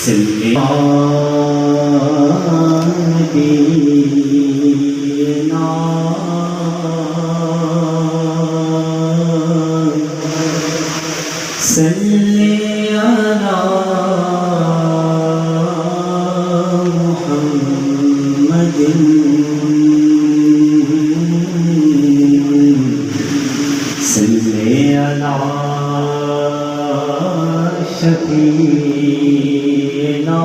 صلی شفیعنا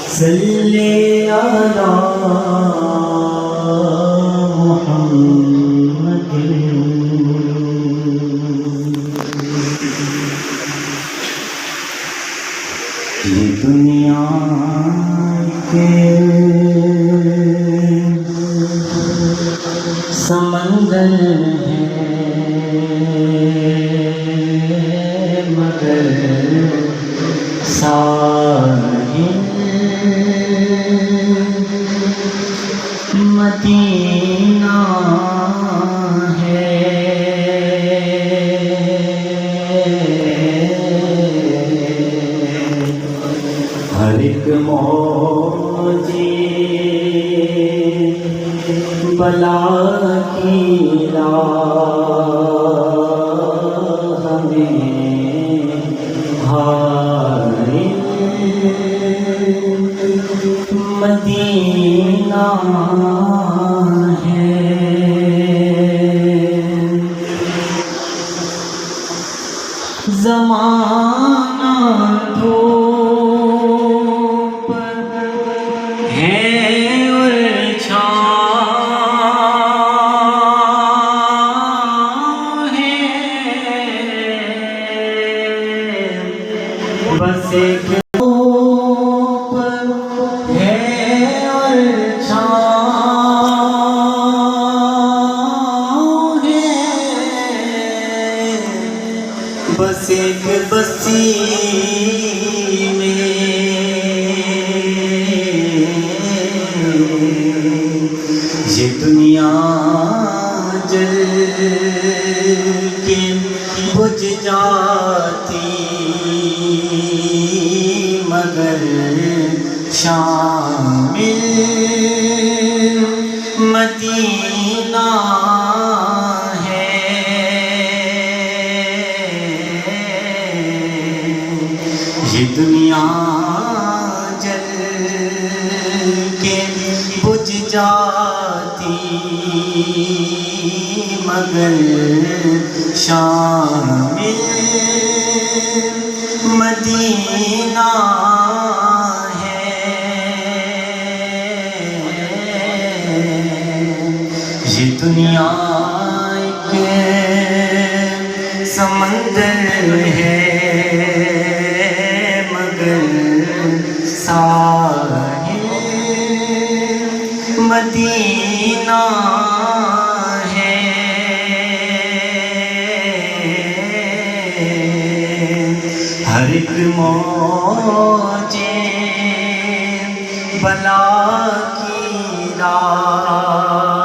صلی علی محمد یہ دنیا کے سمندر ہے مگر ساحل مدینہ ہے ہر ایک موجی بلا کی راہ میں حائل مدینہ ہے زمانہ دھوپ ہے اور چھاؤں ہے بس ایک دھوپ ہے اور چھاؤں ہے بس ایک بستی میں یہ دنیا جل کے بجھ جاتی مگر شامل مدینہ ہے یہ دنیا جل کے بجھ جاتی مگر شامل مدینہ ہے یہ دنیا ایک سمندر ہے مگر ساحل مدینہ ہے ہر ایک موجے بلا کی راہ